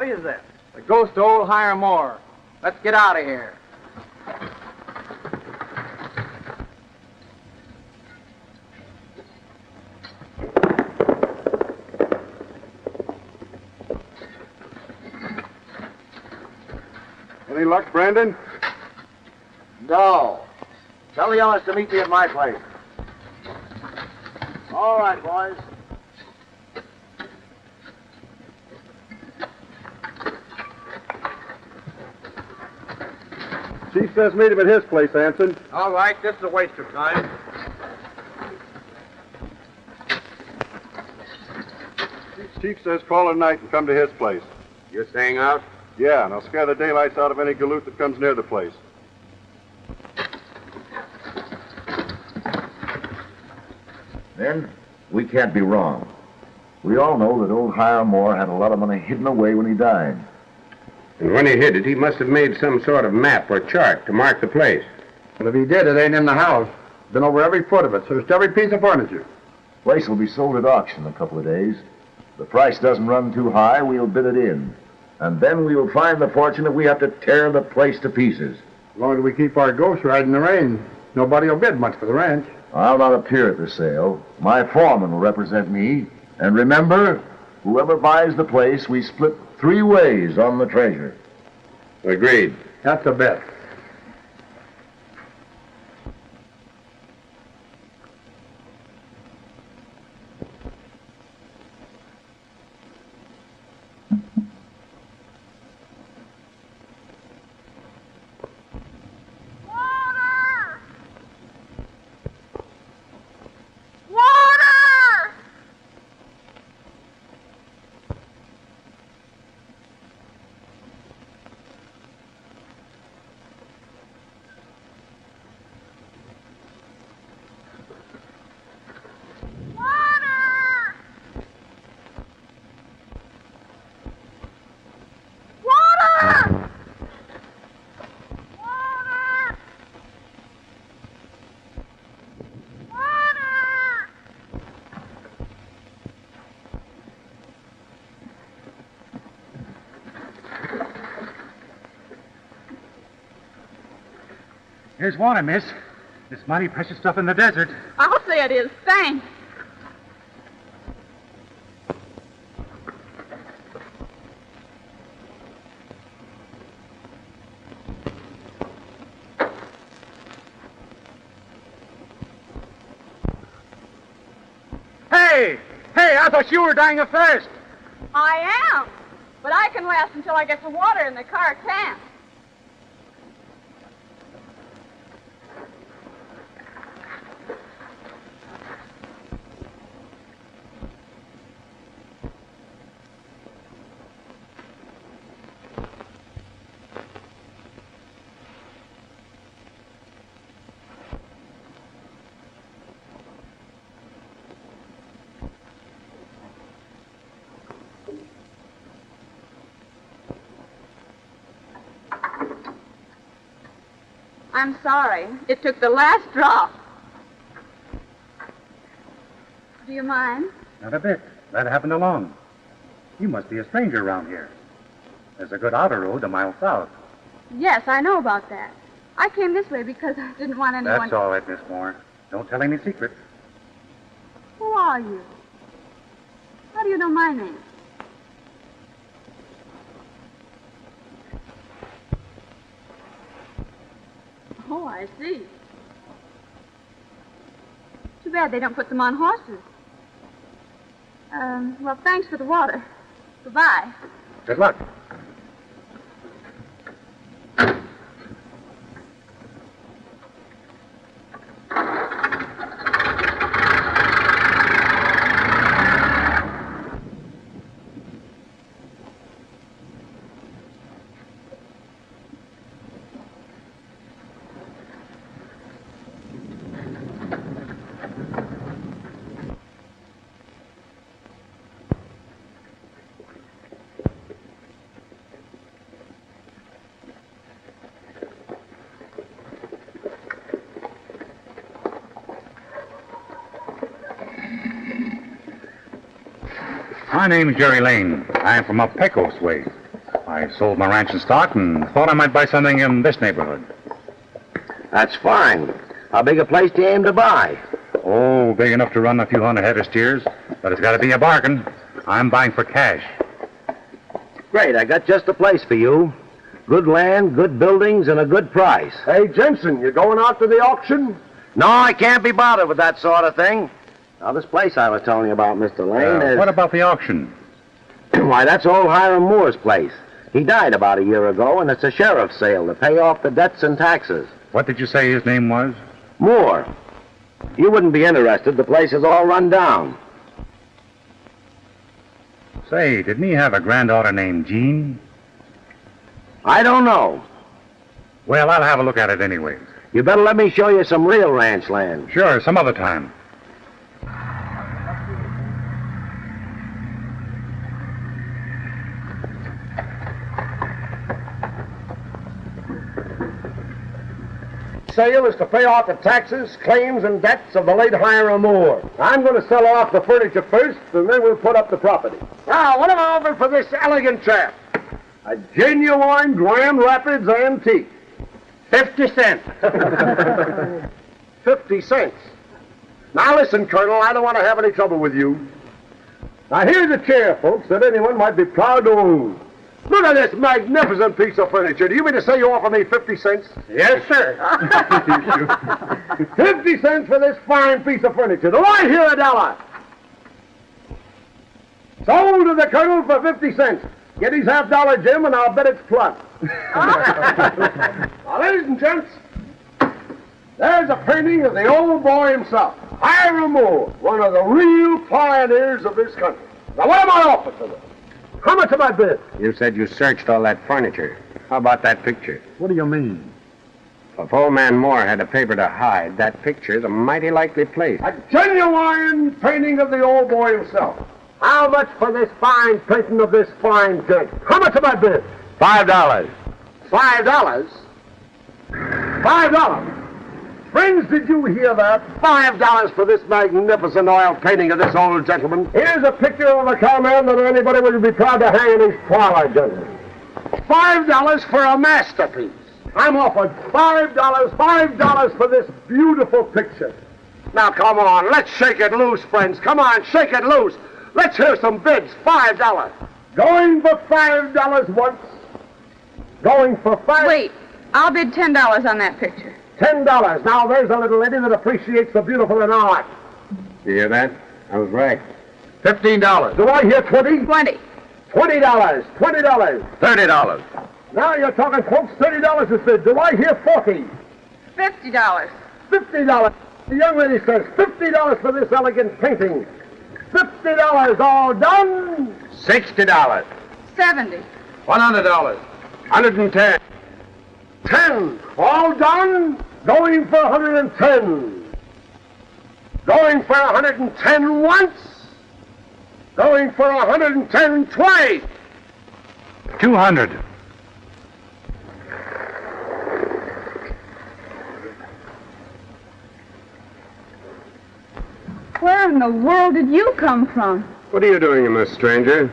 What is that? The ghost of old Hiram Moore. Let's get out of here. Any luck, Brandon? No. Tell the others to meet me at my place. All right, boys. Chief says meet him at his place, Anson. All right, this is a waste of time. Chief says call tonight and come to his place. You're staying out? Yeah, and I'll scare the daylights out of any galoot that comes near the place. Then, we can't be wrong. We all know that old Hiram Moore had a lot of money hidden away when he died. And when he hid it, he must have made some sort of map or chart to mark the place. Well, if he did, it ain't in the house. Been over every foot of it, searched every piece of furniture. Place will be sold at auction in a couple of days. If the price doesn't run too high, we'll bid it in. And then we will find the fortune if we have to tear the place to pieces. As long as we keep our ghosts right in the rain, nobody will bid much for the ranch. I'll not appear at the sale. My foreman will represent me. And remember, whoever buys the place, we split 3 ways on the treasure. Agreed. That's a bet. Here's water, miss. This mighty precious stuff in the desert. I'll say it is. Thanks. Hey! Hey, I thought you were dying of thirst. I am. But I can last until I get some water and the car can't. I'm sorry. It took the last drop. Do you mind? Not a bit. That happened alone. You must be a stranger around here. There's a good outer road a mile south. Yes, I know about that. I came this way because I didn't want anyone... That's all right, Miss Moore. Don't tell any secrets. Who are you? How do you know my name? Oh, I see. Too bad they don't put them on horses. Well, thanks for the water. Goodbye. Good luck. My name's Jerry Lane. I'm from up Pecos way. I sold my ranch and stock and thought I might buy something in this neighborhood. That's fine. How big a place do you aim to buy? Oh, big enough to run a few hundred head of steers, but it's got to be a bargain. I'm buying for cash. Great, I got just the place for you. Good land, good buildings, and a good price. Hey, Jensen, you going out to the auction? No, I can't be bothered with that sort of thing. Now, this place I was telling you about, Mr. Lane, is... What about the auction? Why, that's old Hiram Moore's place. He died about a year ago, and it's a sheriff's sale to pay off the debts and taxes. What did you say his name was? Moore. You wouldn't be interested. The place is all run down. Say, didn't he have a granddaughter named Jean? I don't know. Well, I'll have a look at it anyway. You better let me show you some real ranch land. Sure, some other time. Sale is to pay off the taxes, claims, and debts of the late Hiram Moore. I'm going to sell off the furniture first, and then we'll put up the property. Now, what am I offering for this elegant chap? A genuine Grand Rapids antique. 50 cents. 50 cents. Now listen, Colonel, I don't want to have any trouble with you. Now here's a chair, folks, that anyone might be proud to own. Look at this magnificent piece of furniture. Do you mean to say you offer me 50 cents? Yes, sir. 50 cents for this fine piece of furniture. Do I hear $1? Sold to the Colonel for 50 cents. Get his $half, Jim, and I'll bet it's plus. Now, ladies and gents, there's a painting of the old boy himself, Hiram Moore, one of the real pioneers of this country. Now, what am I offering for this? How much am I bid? You said you searched all that furniture. How about that picture? What do you mean? If old man Moore had a paper to hide, that picture's a mighty likely place. A genuine painting of the old boy himself. How much for this fine painting of this fine gent? How much am I bid? $5. $5? $5? Friends, did you hear that? $5 for this magnificent oil painting of this old gentleman. Here's a picture of a cowman that anybody would be proud to hang in his parlor, gentlemen. $5 for a masterpiece. I'm offered $5 for this beautiful picture. Now, come on, let's shake it loose, friends. Come on, shake it loose. Let's hear some bids. $5. Going for $5 once. Going for $5. Wait, I'll bid $10 on that picture. $10. Now, there's a little lady that appreciates the beautiful in art. You hear that? I was right. $15. Do I hear 20? 20. $20. $20. $30. Now you're talking, folks. $30 is bid. Do I hear 40? $50. $50. The young lady says $50 for this elegant painting. $50. All done. $60. 70. $100. $110. 10. All done. Going for 110. Going for 110 once. Going for 110 twice. 200. Where in the world did you come from? What are you doing in this, stranger?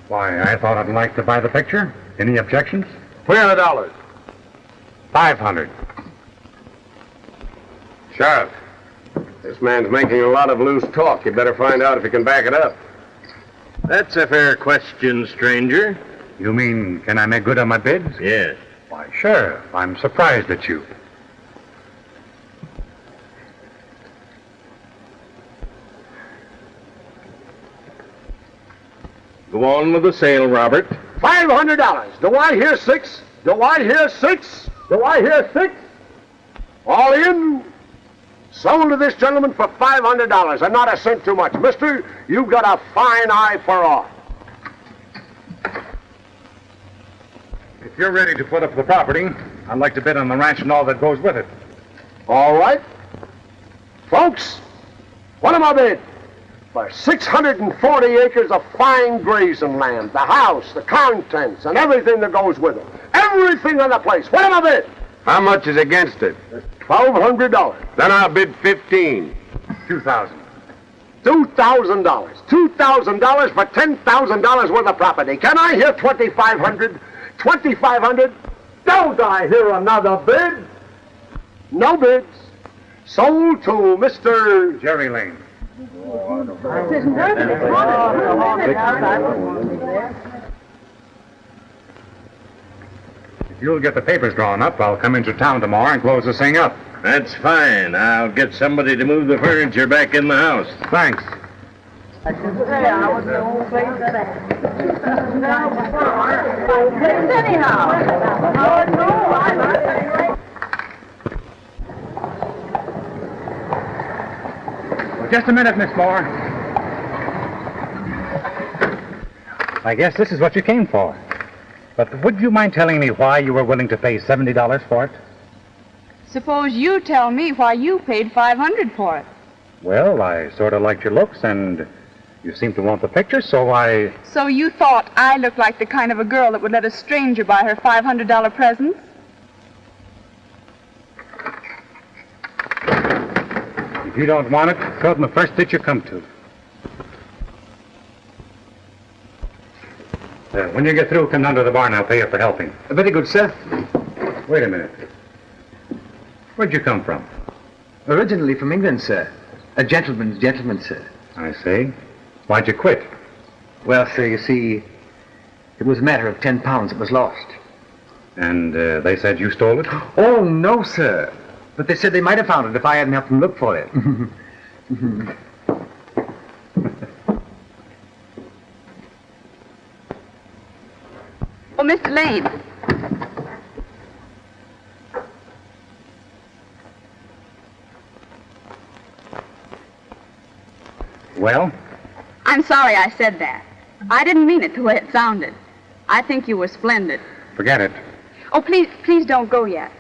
Why, I thought I'd like to buy the picture. Any objections? $300. 500. Sheriff, this man's making a lot of loose talk. You better find out if you can back it up. That's a fair question, stranger. You mean, can I make good on my bids? Yes. Why, sure. I'm surprised at you. Go on with the sale, Robert. $500. Do I hear 6? Do I hear 6? Do I hear 6? All in. Sold to this gentleman for $500 and not a cent too much. Mister, you've got a fine eye for art. If you're ready to put up the property, I'd like to bid on the ranch and all that goes with it. All right. Folks, what am I bid? For 640 acres of fine grazing land, the house, the contents, and everything that goes with it. Everything on the place. What am I bid? How much is against it? $1,200. Then I'll bid 15. 2,000. $2,000. $2,000 for $10,000 worth of property. Can I hear 2,500? 2,500? Don't I hear another bid? No bids. Sold to Mr. Jerry Lane. If you'll get the papers drawn up, I'll come into town tomorrow and close this thing up. That's fine. I'll get somebody to move the furniture back in the house. Thanks. Well, just a minute, Miss Moore. I guess this is what you came for. But would you mind telling me why you were willing to pay $70 for it? Suppose you tell me why you paid $500 for it. Well, I sort of liked your looks, and you seem to want the picture, so I... So you thought I looked like the kind of a girl that would let a stranger buy her $500 presents? If you don't want it, go to the first ditch you come to. When you get through, come down to the barn. I'll pay you for helping. Very good, sir. Wait a minute. Where'd you come from? Originally from England, sir. A gentleman's gentleman, sir. I see. Why'd you quit? Well, sir, you see, it was a matter of 10 pounds that was lost. And they said you stole it? Oh, no, sir. But they said they might have found it if I hadn't helped them look for it. Oh, Mr. Lane. Well? I'm sorry I said that. I didn't mean it the way it sounded. I think you were splendid. Forget it. Oh, please don't go yet.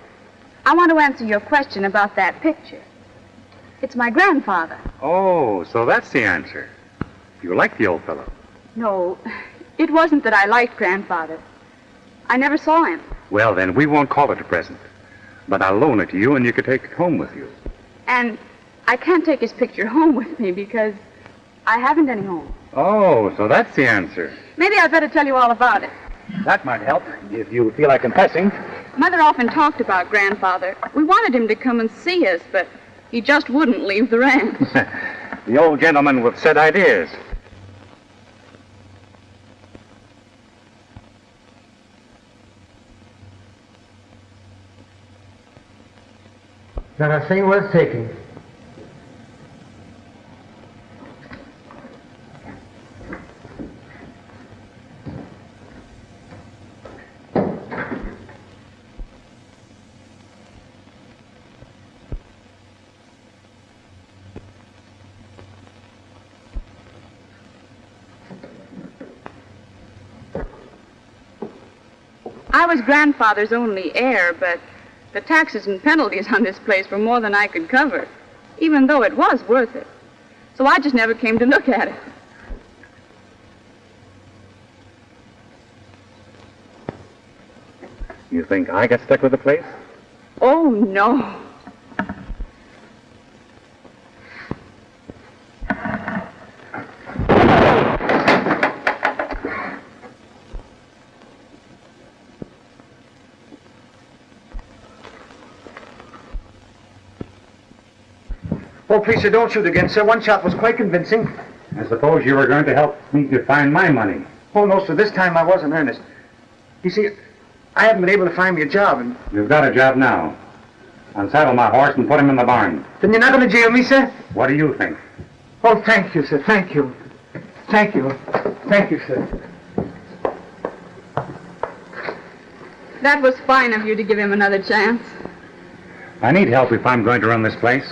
I want to answer your question about that picture. It's my grandfather. Oh, so that's the answer. You like the old fellow. No, it wasn't that I liked grandfather. I never saw him. Well, then, we won't call it a present. But I'll loan it to you, and you can take it home with you. And I can't take his picture home with me because I haven't any home. Oh, so that's the answer. Maybe I'd better tell you all about it. That might help, if you feel like confessing. Mother often talked about grandfather. We wanted him to come and see us, but he just wouldn't leave the ranch. The old gentleman with set ideas. Not a thing worth taking. I was grandfather's only heir, but the taxes and penalties on this place were more than I could cover, even though it was worth it. So I just never came to look at it. You think I get stuck with the place? Oh, no. Oh, please, sir, don't shoot again, sir. One shot was quite convincing. I suppose you were going to help me to find my money. Oh, no, sir, this time I was in earnest. You see, I haven't been able to find me a job, and... You've got a job now. Unsaddle my horse and put him in the barn. Then you're not going to jail me, sir? What do you think? Oh, thank you, sir, thank you. Thank you. Thank you, sir. That was fine of you to give him another chance. I need help if I'm going to run this place.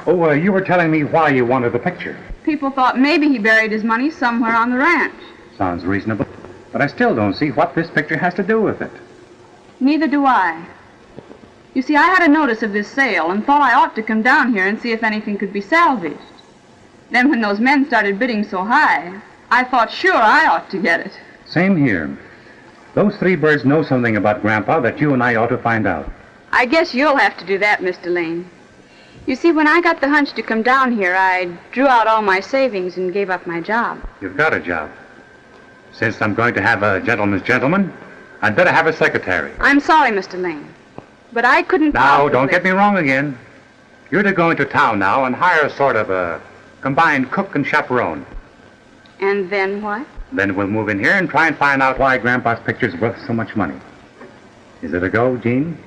Oh, you were telling me why you wanted the picture. People thought maybe he buried his money somewhere on the ranch. Sounds reasonable. But I still don't see what this picture has to do with it. Neither do I. You see, I had a notice of this sale and thought I ought to come down here and see if anything could be salvaged. Then when those men started bidding so high, I thought sure I ought to get it. Same here. Those three birds know something about Grandpa that you and I ought to find out. I guess you'll have to do that, Mr. Lane. You see, when I got the hunch to come down here, I drew out all my savings and gave up my job. You've got a job. Since I'm going to have a gentleman's gentleman, I'd better have a secretary. I'm sorry, Mr. Lane, but I couldn't Now, possibly... don't get me wrong again. You're to go into town now and hire a sort of a combined cook and chaperone. And then what? Then we'll move in here and try and find out why Grandpa's picture's worth so much money. Is it a go, Jean?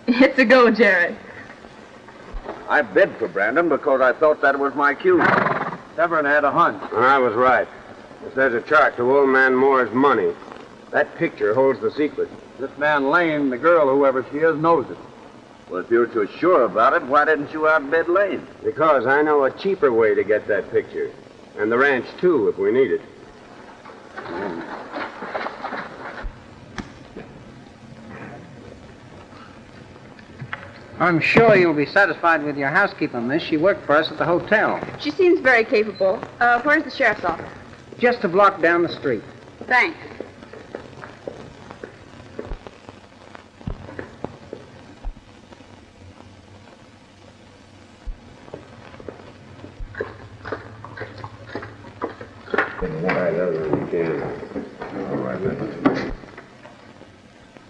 It's a go, Jerry. I bid for Brandon because I thought that was my cue. Severn had a hunch. And I was right. If there's a chart to old man Moore's money, that picture holds the secret. This man Lane, the girl, whoever she is, knows it. Well, if you're so sure about it, why didn't you outbid Lane? Because I know a cheaper way to get that picture. And the ranch, too, if we need it. I'm sure you'll be satisfied with your housekeeper, miss. She worked for us at the hotel. She seems very capable. Where's the sheriff's office? Just a block down the street. Thanks.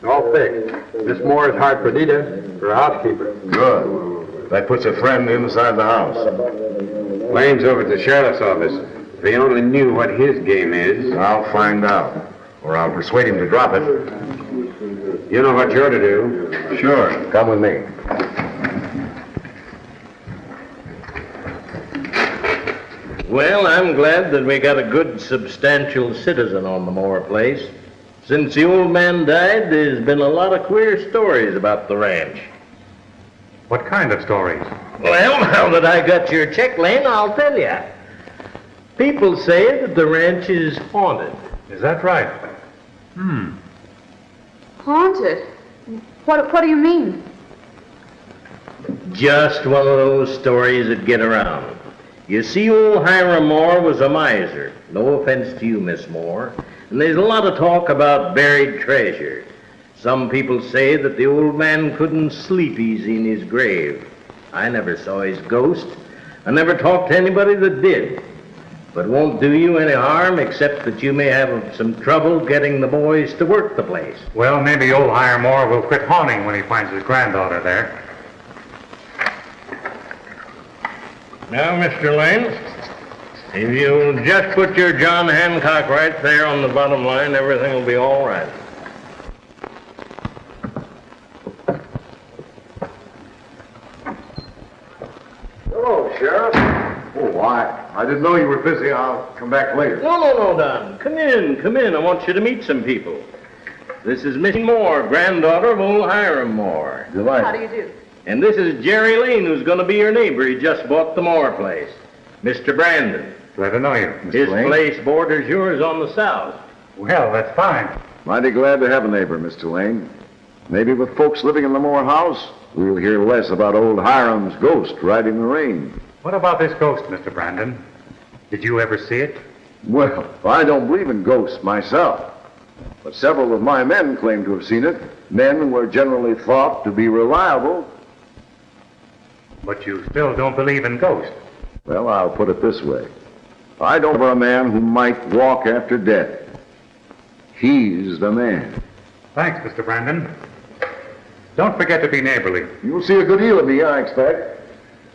All fixed. Miss Moore is hired for Nita, for a housekeeper. Good. That puts a friend inside the house. Lane's over at the sheriff's office. If he only knew what his game is. I'll find out. Or I'll persuade him to drop it. You know what you're to do. Sure. Come with me. Well, I'm glad that we got a good, substantial citizen on the Moore place. Since the old man died, there's been a lot of queer stories about the ranch. What kind of stories? Well, now that I got your check, Lane, I'll tell you. People say that the ranch is haunted. Is that right? Haunted? What do you mean? Just one of those stories that get around. You see, old Hiram Moore was a miser. No offense to you, Miss Moore. And there's a lot of talk about buried treasure. Some people say that the old man couldn't sleep easy in his grave. I never saw his ghost. I never talked to anybody that did. But it won't do you any harm except that you may have some trouble getting the boys to work the place. Well, maybe old Hiram Moore will quit haunting when he finds his granddaughter there. Now, Mr. Lane, if you'll just put your John Hancock right there on the bottom line, everything will be all right. Hello, Sheriff. Oh, I didn't know you were busy. I'll come back later. No, Don. Come in. I want you to meet some people. This is Miss Moore, granddaughter of old Hiram Moore. Delighted. How do you do? And this is Jerry Lane, who's going to be your neighbor. He just bought the Moore place. Mr. Brandon. Glad to know you, Mr. His Lane. place borders yours on the south. Well, that's fine. Mighty glad to have a neighbor, Mr. Lane. Maybe with folks living in the Moore house, we'll hear less about old Hiram's ghost riding the rain. What about this ghost, Mr. Brandon? Did you ever see it? Well, I don't believe in ghosts myself, but several of my men claim to have seen it. Men who are generally thought to be reliable. But you still don't believe in ghosts. Well, I'll put it this way. I don't know a man who might walk after death. He's the man. Thanks, Mr. Brandon. Don't forget to be neighborly. You'll see a good deal of me, I expect.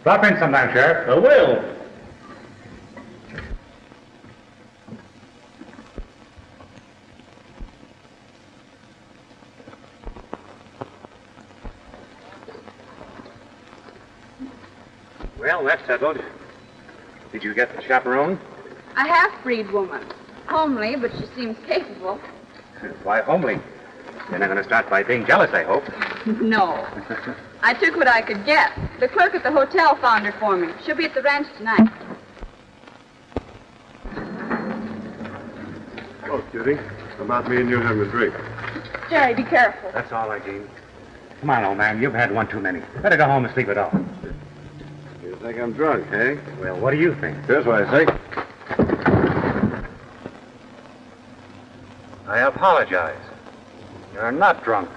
Stop in sometime, Sheriff. I will. Well, that's settled. Did you get the chaperone? A half-breed woman. Homely, but she seems capable. Why, homely. You're not going to start by being jealous, I hope. No. I took what I could get. The clerk at the hotel found her for me. She'll be at the ranch tonight. Oh, Judy. How about me and you having a drink? Jerry, be careful. That's all right, Jean. Come on, old man. You've had one too many. Better go home and sleep it off. You think I'm drunk, eh? Well, what do you think? Here's what I think. I apologize. You're not drunk.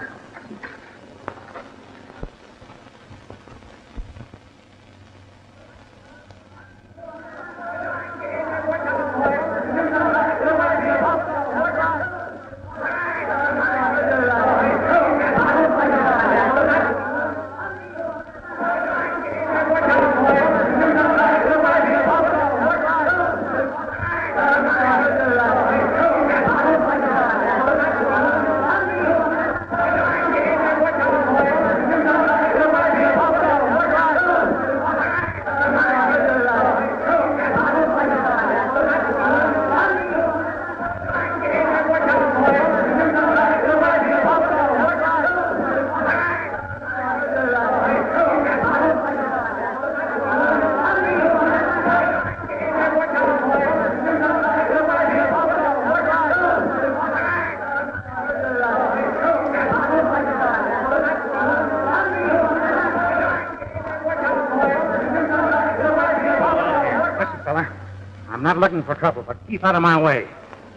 not looking for trouble, but keep out of my way.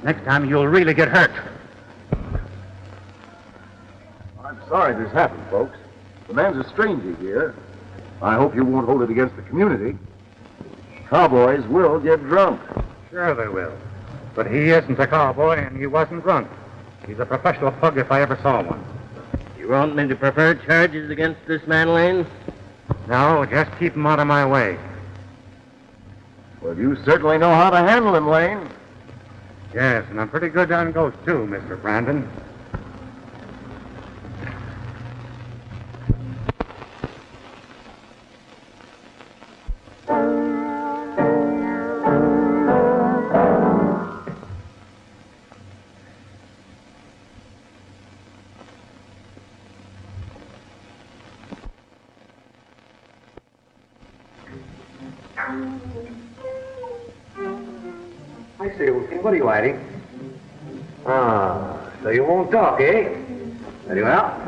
Next time you'll really get hurt. I'm sorry this happened, folks. The man's a stranger here. I hope you won't hold it against the community. Cowboys will get drunk. Sure they will. But he isn't a cowboy, and he wasn't drunk. He's a professional pug if I ever saw one. You want me to prefer charges against this man, Lane? No, just keep him out of my way. Well, you certainly know how to handle him, Lane. Yes, and I'm pretty good on ghosts, too, Mr. Brandon. I say, what are you hiding? So you won't talk, eh? Very well.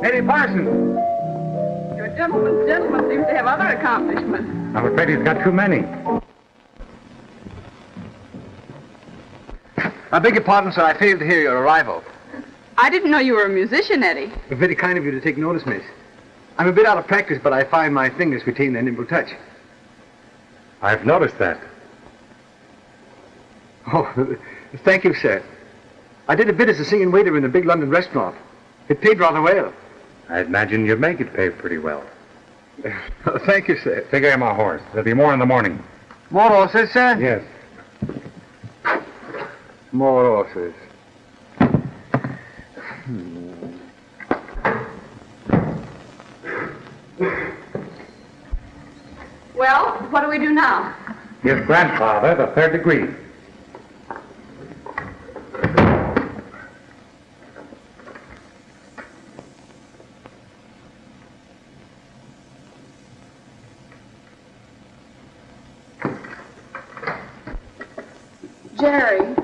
Eddie Parsons. Your gentleman's gentleman seems to have other accomplishments. I'm afraid he's got too many. I beg your pardon, sir. I failed to hear your arrival. I didn't know you were a musician, Eddie. Very kind of you to take notice, miss. I'm a bit out of practice, but I find my fingers retain their nimble touch. I've noticed that. Oh, thank you, sir. I did a bit as a singing waiter in a big London restaurant. It paid rather well. I imagine you make it pay pretty well. Thank you, sir. Take care of my horse. There'll be more in the morning. More horses, sir? Yes. More horses. Well, what do we do now? His grandfather, the third degree. Jerry,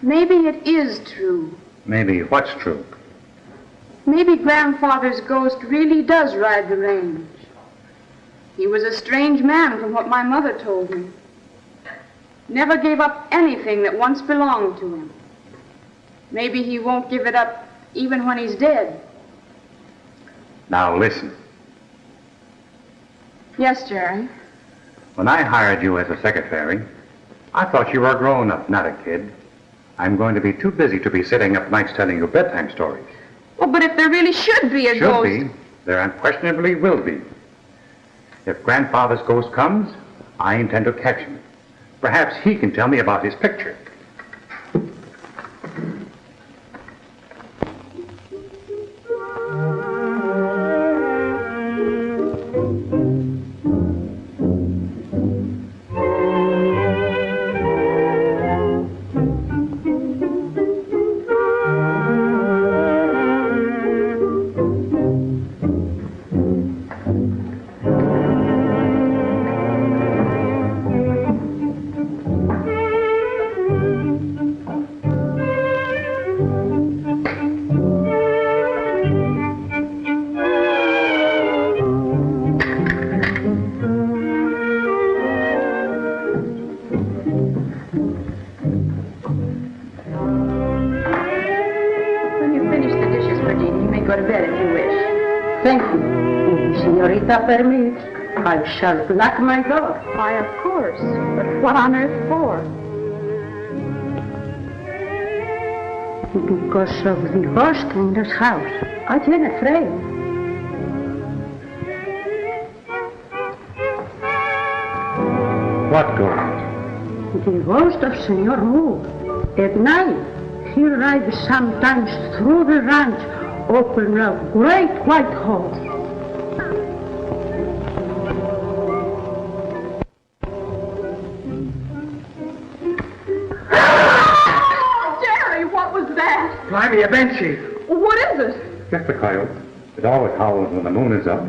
maybe it is true. Maybe what's true? Maybe Grandfather's ghost really does ride the range. He was a strange man from what my mother told me. Never gave up anything that once belonged to him. Maybe he won't give it up even when he's dead. Now listen. Yes, Jerry. When I hired you as a secretary, I thought you were a grown-up, not a kid. I'm going to be too busy to be sitting up nights telling you bedtime stories. Well, but if there really should be a ghost... Should be. There unquestionably will be. If Grandfather's ghost comes, I intend to catch him. Perhaps he can tell me about his picture. senorita permits, I shall lock my door. Why, of course. But what on earth for? Because of the ghost in this house. I am afraid. What ghost? The ghost of Senor Moore. At night, he rides sometimes through the ranch, open a great white hole. Jerry, what was that? Blimey, a banshee. What is it? Just a coyote. It always howls when the moon is up.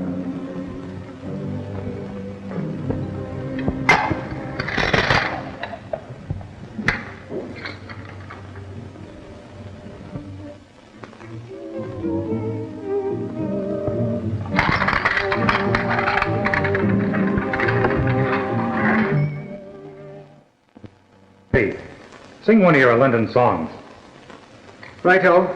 Hey, sing one of your London songs. Righto.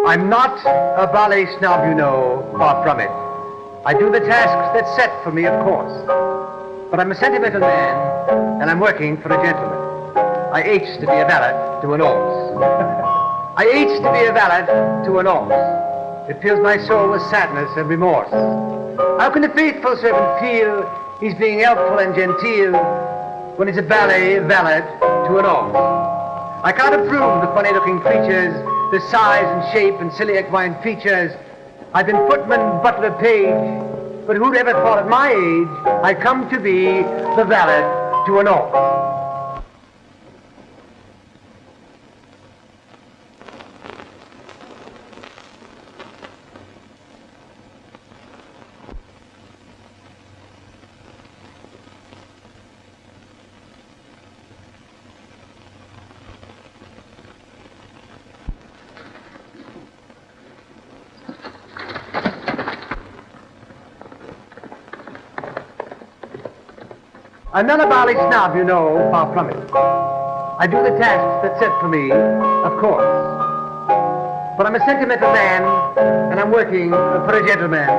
I'm not a ballet snob, you know, far from it. I do the tasks that's set for me, of course. But I'm a sentimental man, and I'm working for a gentleman. I ache to be a valet to an horse. I ache to be a valet to an horse. It fills my soul with sadness and remorse. How can a faithful servant feel he's being helpful and genteel when he's a ballet valet to an horse? I can't approve the funny-looking creatures, the size and shape and silly equine features. I've been footman, butler, page, but who'd ever thought at my age I'd come to be the valet to an horse? I'm not a ballet snob, you know, far from it. I do the tasks that's set for me, of course. But I'm a sentimental man, and I'm working for a gentleman.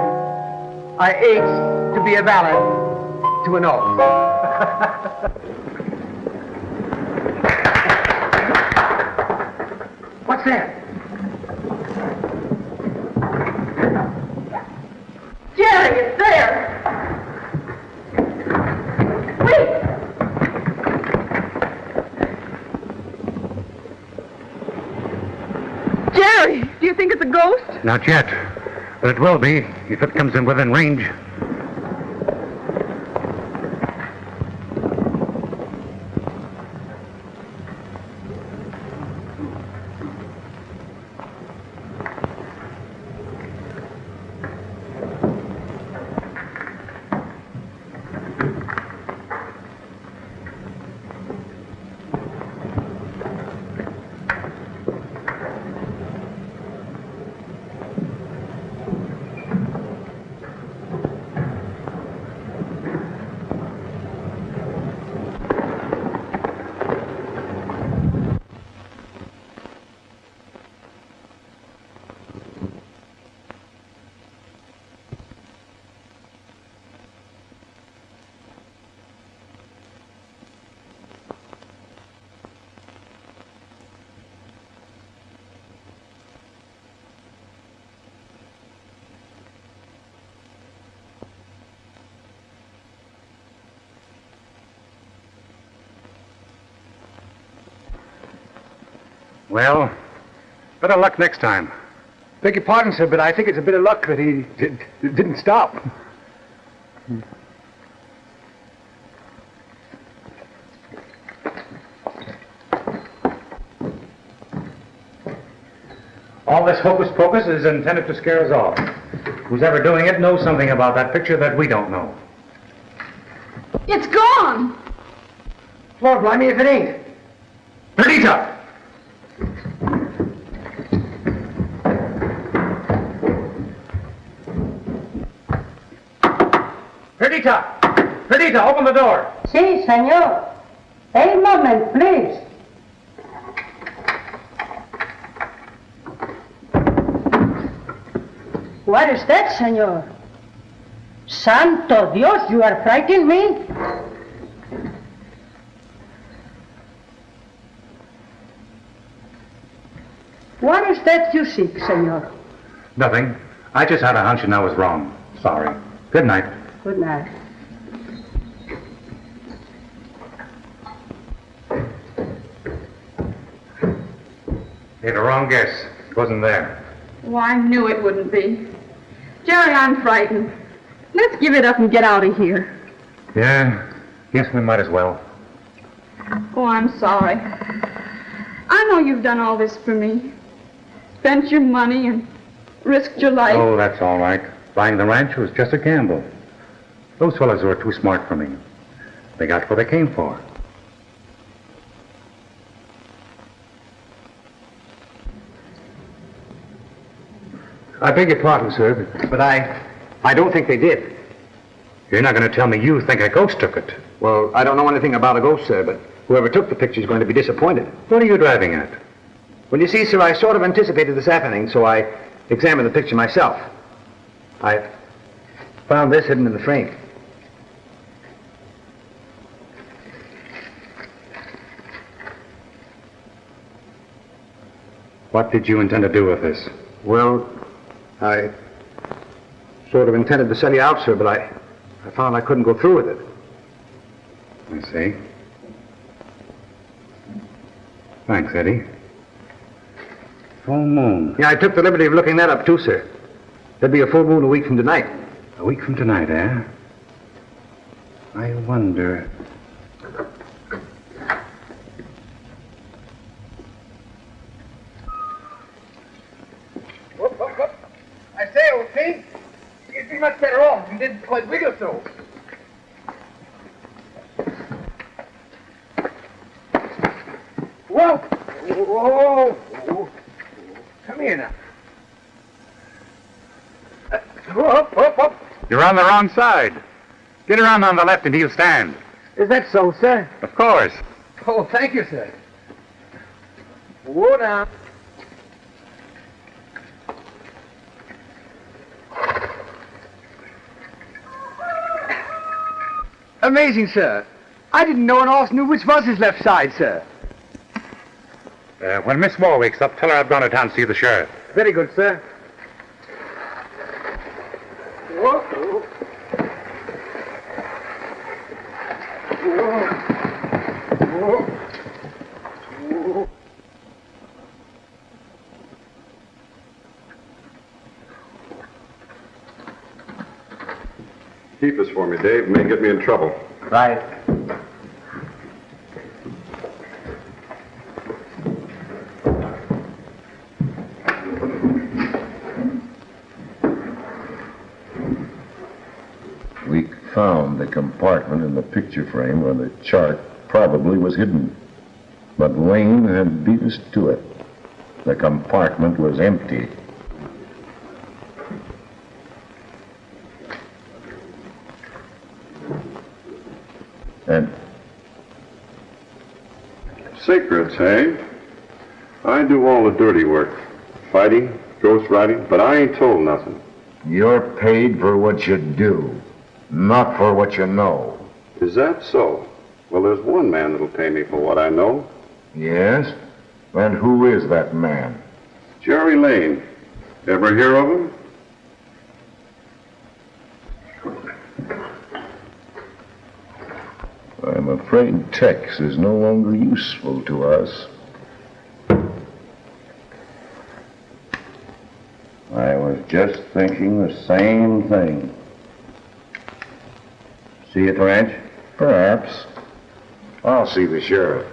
I ache to be a valet to an horse. What's that? Jerry, it's there! Wait! Jerry, do you think it's a ghost? Not yet, but it will be if it comes in within range. Well, better luck next time. Beg your pardon, sir, but I think it's a bit of luck that he didn't stop. All this hocus pocus is intended to scare us off. Who's ever doing it knows something about that picture that we don't know. It's gone! Lord, blimey if it ain't. Perdita! Perdita! Perdita, open the door. Si, senor. A moment, please. What is that, senor? Santo Dios, you are frightening me. What is that you seek, senor? Nothing. I just had a hunch and I was wrong. Sorry. Good night. Good night. You had a wrong guess. It wasn't there. Oh, I knew it wouldn't be. Jerry, I'm frightened. Let's give it up and get out of here. Yeah, guess we might as well. Oh, I'm sorry. I know you've done all this for me. Spent your money and risked your life. Oh, that's all right. Buying the ranch was just a gamble. Those fellows were too smart for me. They got what they came for. I beg your pardon, sir, but I don't think they did. You're not going to tell me you think a ghost took it. Well, I don't know anything about a ghost, sir, but whoever took the picture is going to be disappointed. What are you driving at? Well, you see, sir, I sort of anticipated this happening, so I examined the picture myself. I found this hidden in the frame. What did you intend to do with this? Well, I sort of intended to sell you out, sir, but I found I couldn't go through with it. I see. Thanks, Eddie. Full moon. Yeah, I took the liberty of looking that up, too, sir. There'd be a full moon a week from tonight. A week from tonight, eh? I wonder... Whoop. I say, old thing, you'd be much better off if you didn't quite wiggle so. Whoa! Come here now. Whoop. You're on the wrong side. Get around on the left and he'll stand. Is that so, sir? Of course. Oh, thank you, sir. Whoa now. Amazing, sir. I didn't know an horse knew which was his left side, sir. When Miss Moore wakes up, tell her I've gone to town to see the sheriff. Very good, sir. Whoa. Keep this for me, Dave. It may get me in trouble. Right. We found the compartment in the picture frame where the chart probably was hidden. But Lane had beat us to it. The compartment was empty. And Secrets, hey? I do all the dirty work. Fighting, ghost writing, but I ain't told nothing. you're paid for what you do, not for what you know. Is that so? Well, there's one man that'll pay me for what I know. Yes? And who is that man? Jerry Lane. Ever hear of him? I'm afraid Tex is no longer useful to us. I was just thinking the same thing. See you at the ranch? Perhaps. I'll see the sheriff.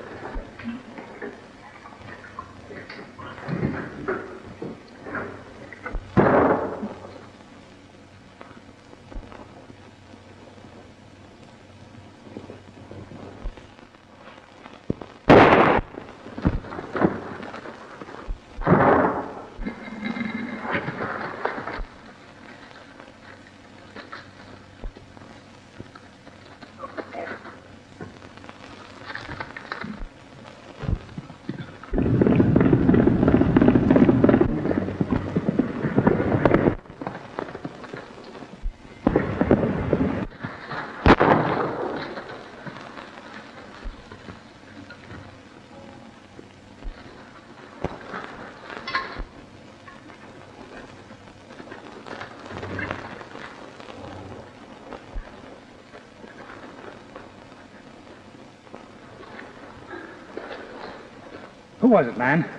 Who was it, man?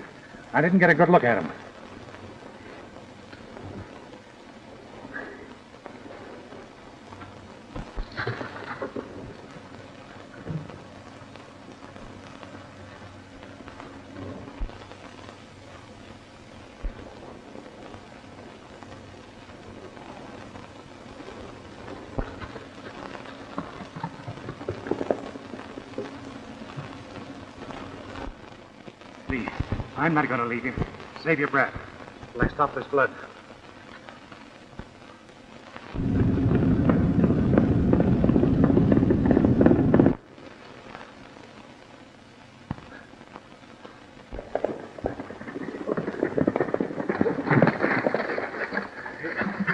I didn't get a good look at him. Lee, I'm not going to leave him. Save your breath. Let's stop this blood.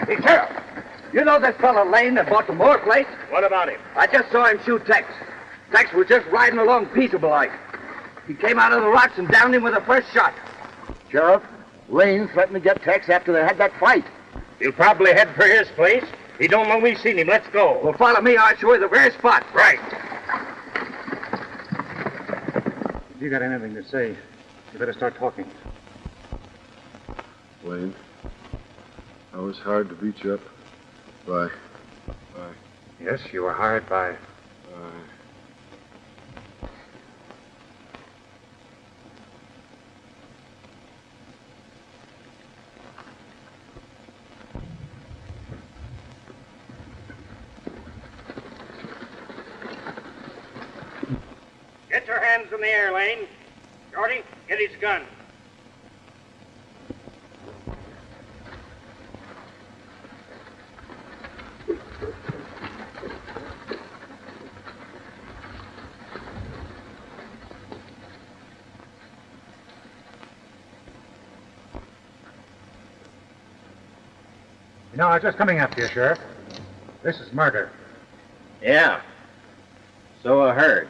Hey, Sheriff, you know this fellow Lane that bought the Moore place? What about him? I just saw him shoot Tex. Tex was just riding along peaceable like. He came out of the rocks and downed him with the first shot. Sheriff, Lane threatened to get Tex after they had that fight. He'll probably head for his place. He don't know we've seen him. Let's go. Well, follow me. I'll show you the very spot. Right. If you got anything to say, you better start talking. Lane, I was hired to beat you up by... Yes, you were hired by... Get your hands in the air, Lane. Shorty, get his gun. You know, I was just coming after you, Sheriff. This is murder. Yeah. So I heard.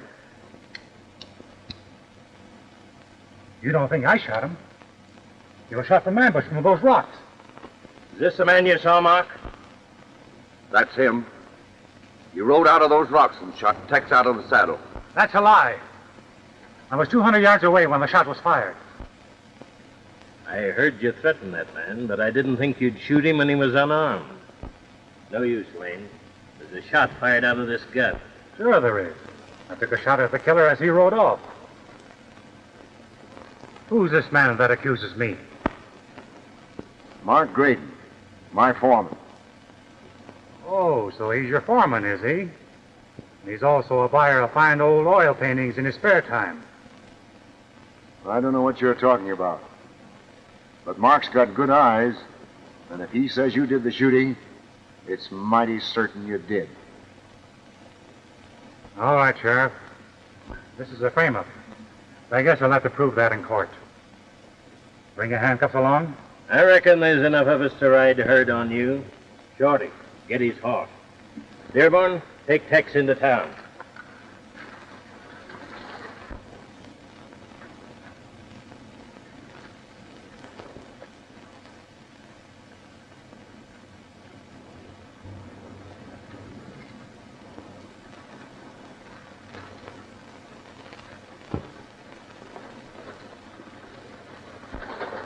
You don't think I shot him? You were shot from ambush from those rocks. Is this the man you saw, Mark? That's him. He rode out of those rocks and shot Tex out of the saddle. That's a lie. I was 200 yards away when the shot was fired. I heard you threaten that man, but I didn't think you'd shoot him when he was unarmed. No use, Lane. There's a shot fired out of this gun. Sure there is. I took a shot at the killer as he rode off. Who's this man that accuses me? Mark Graydon, my foreman. Oh, so he's your foreman, is he? He's also a buyer of fine old oil paintings in his spare time. I don't know what you're talking about. But Mark's got good eyes, and if he says you did the shooting, it's mighty certain you did. All right, Sheriff. This is a frame-up. I guess I'll have to prove that in court. Bring your handcuffs along? I reckon there's enough of us to ride herd on you. Shorty, get his horse. Dearborn, take Tex into town.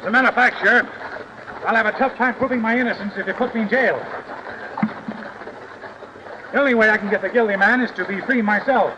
As a matter of fact, Sheriff, I'll have a tough time proving my innocence if you put me in jail. The only way I can get the guilty man is to be free myself.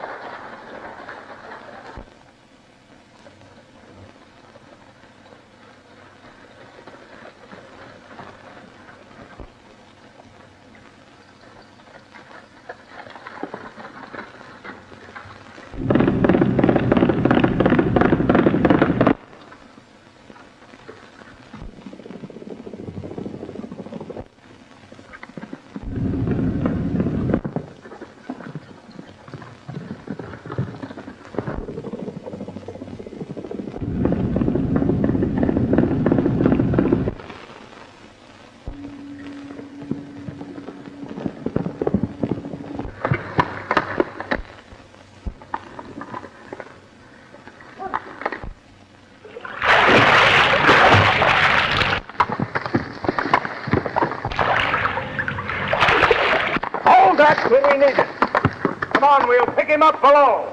That's what we needed. Come on, we'll pick him up below.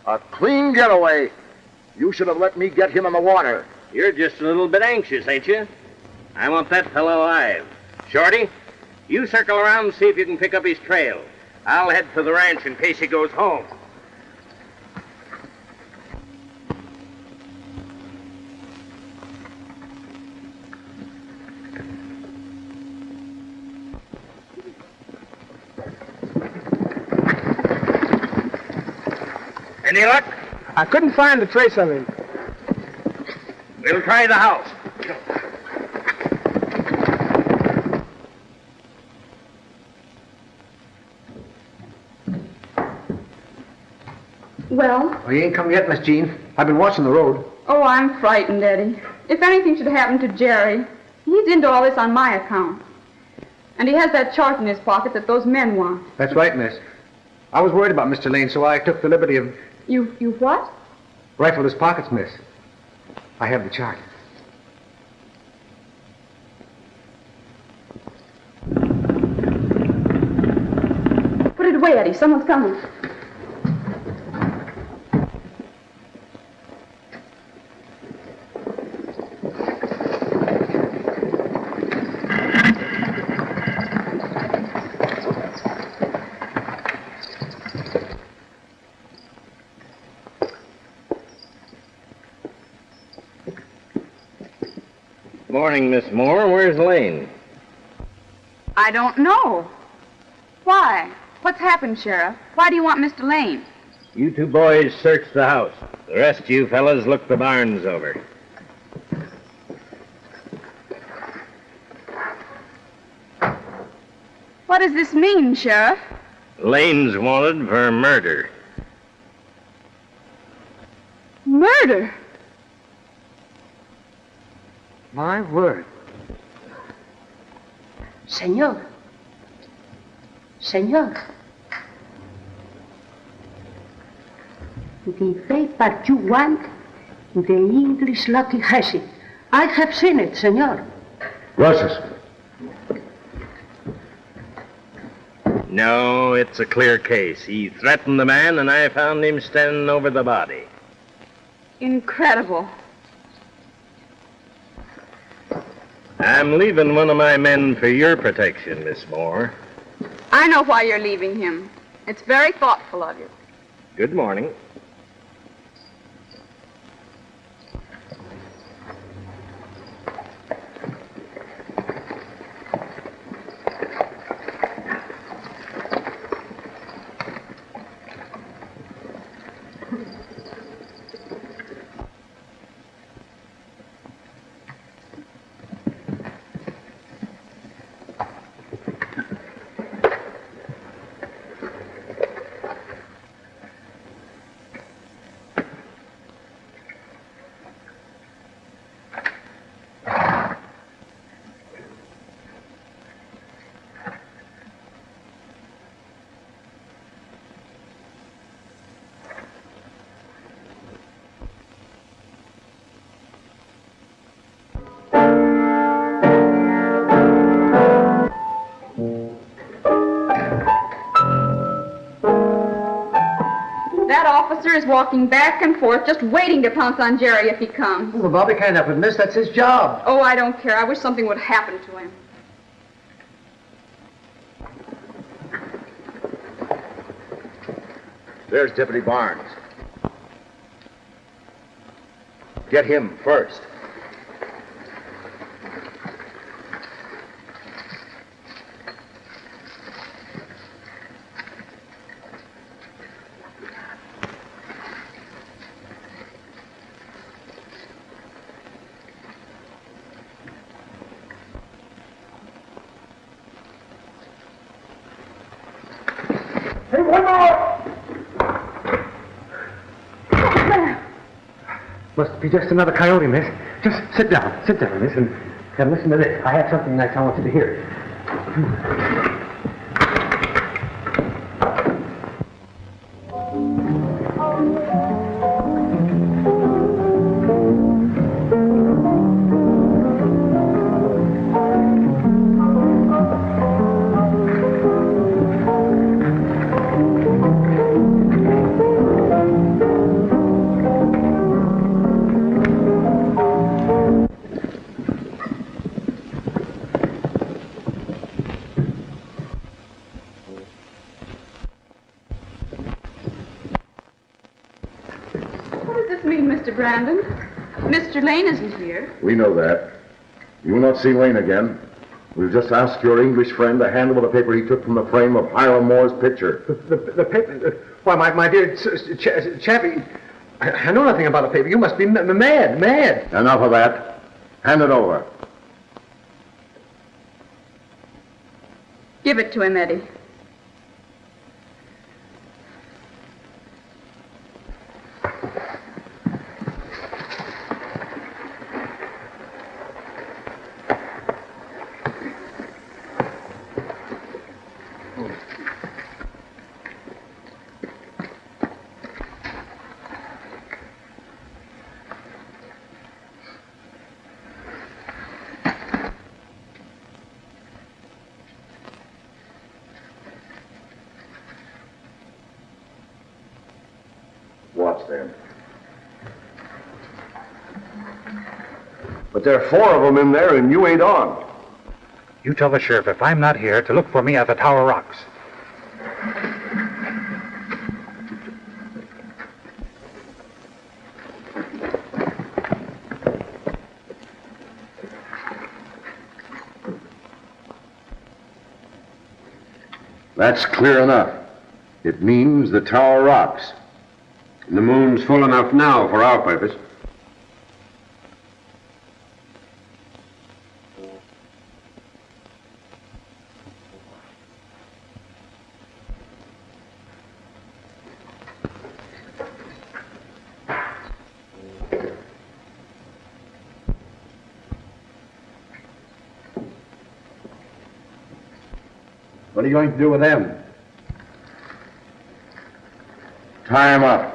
A clean getaway. You should have let me get him in the water. You're just a little bit anxious, ain't you? I want that fellow alive. Shorty, you circle around and see if you can pick up his trail. I'll head for the ranch in case he goes home. Any luck? I couldn't find a trace of him. We'll try the house. Well? Oh, he ain't come yet, Miss Jean. I've been watching the road. Oh, I'm frightened, Eddie. If anything should happen to Jerry, he's into all this on my account. And he has that chart in his pocket that those men want. That's right, miss. I was worried about Mr. Lane, so I took the liberty of You what? rifled his pockets, miss. I have the chart. Put it away, Eddie. Someone's coming. Morning, Miss Moore. Where's Lane? I don't know. Why? What's happened, Sheriff? Why do you want Mr. Lane? You two boys search the house. The rest of you fellas look the barns over. What does this mean, Sheriff? Lane's wanted for murder. Murder? My word. Senor. Senor. The paper you want, the English Lucky has it. I have seen it, senor. Gracias. No, it's a clear case. He threatened the man, and I found him standing over the body. Incredible. I'm leaving one of my men for your protection, Miss Moore. I know why you're leaving him. It's very thoughtful of you. Good morning. That officer is walking back and forth, just waiting to pounce on Jerry if he comes. Well, Bobby can't help it, miss. That's his job. Oh, I don't care. I wish something would happen to him. There's Deputy Barnes. Get him first. Hey, one more! Must be just another coyote, miss. Just sit down, miss, and listen to this. I have something nice I want you to hear. this mean, Mr. Brandon? Mr. Lane isn't here. We know that. You will not see Lane again. We've just asked your English friend to hand over the paper he took from the frame of Hiram Moore's picture. The paper? Why, my dear Chappie, I know nothing about the paper. You must be mad. Enough of that. Hand it over. Give it to him, Eddie. Watch them. But there are 4 of them in there, and you ain't on. You tell the sheriff if I'm not here to look for me at the Tower Rocks. That's clear enough. It means the Tower Rocks. And the moon's full enough now for our purpose. What are you going to do with them? Tie him up.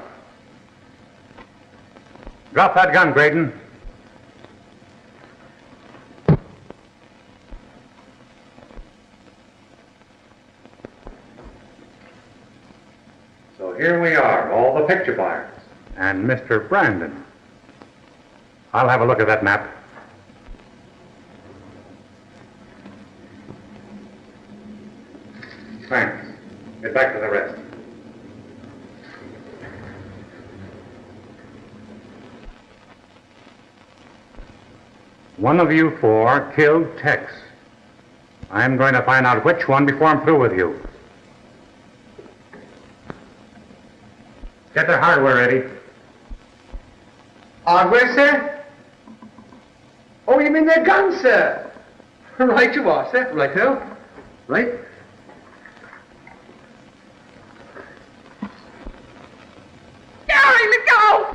Drop that gun, Graydon. So here we are, all the picture buyers. And Mr. Brandon. I'll have a look at that map. Thanks. Get back to the rest. One of you 4 killed Tex. I'm going to find out which one before I'm through with you. Get their hardware ready. Hardware, sir? Oh, you mean their guns, sir? Right you are, sir. Right, ho. Right. Gary, let go!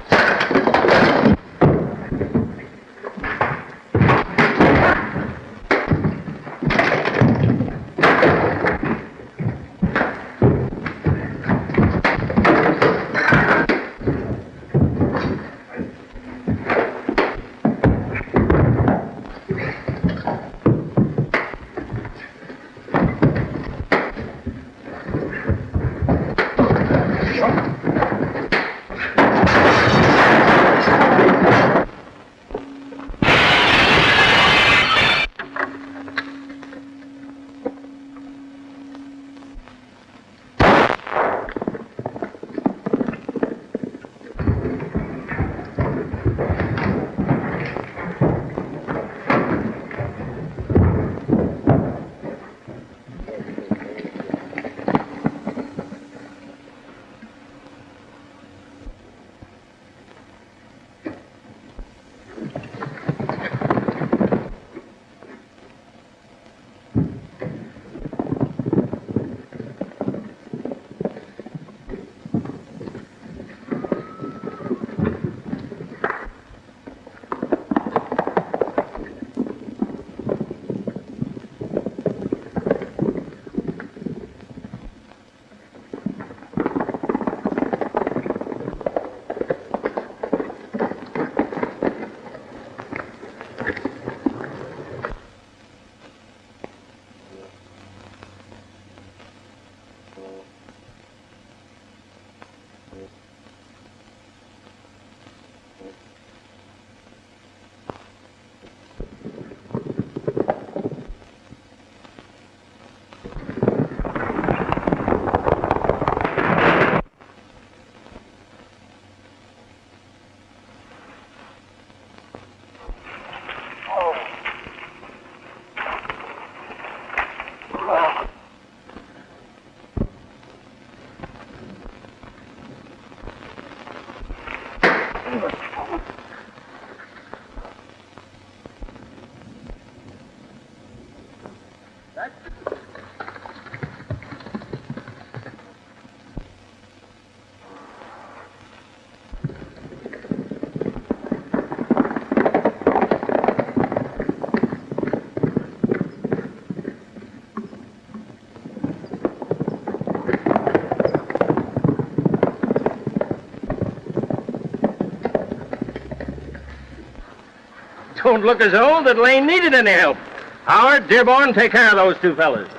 Don't look as though that Lane needed any help. Howard, Dearborn, take care of those two fellas.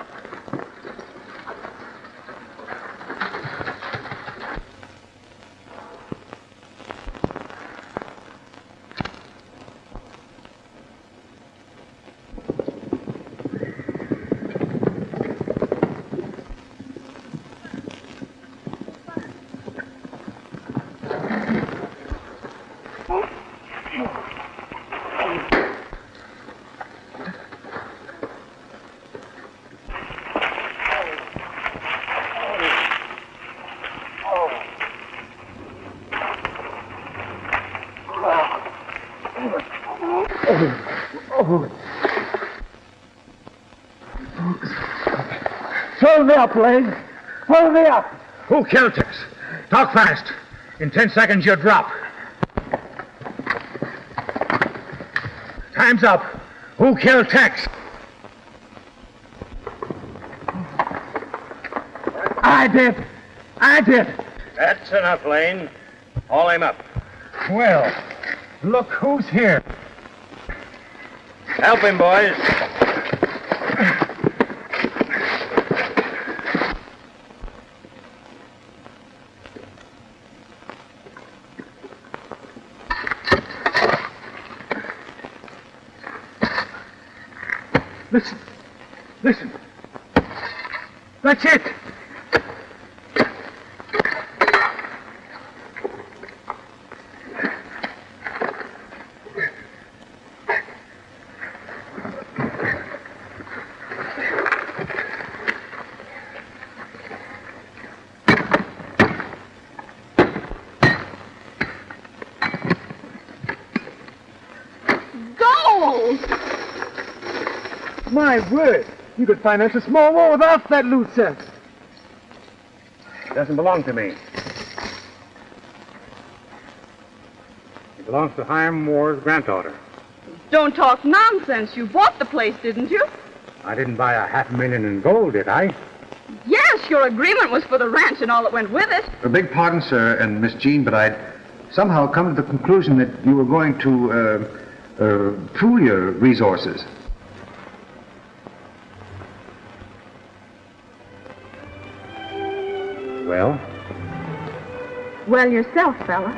Hold me up, Lane. Hold me up. Who killed Tex? Talk fast. In 10 seconds, you'll drop. Time's up. Who killed Tex? I did. I did. That's enough, Lane. Haul him up. Well, look who's here. Help him, boys. Listen. Listen. That's it. My word! You could finance a small war without that loot set. It doesn't belong to me. It belongs to Hiram Moore's granddaughter. Don't talk nonsense. You bought the place, didn't you? I didn't buy $500,000 in gold, did I? Yes, your agreement was for the ranch and all that went with it. A big pardon, sir, and Miss Jean, but I'd somehow come to the conclusion that you were going to pool your resources. Well? Well, yourself, fella.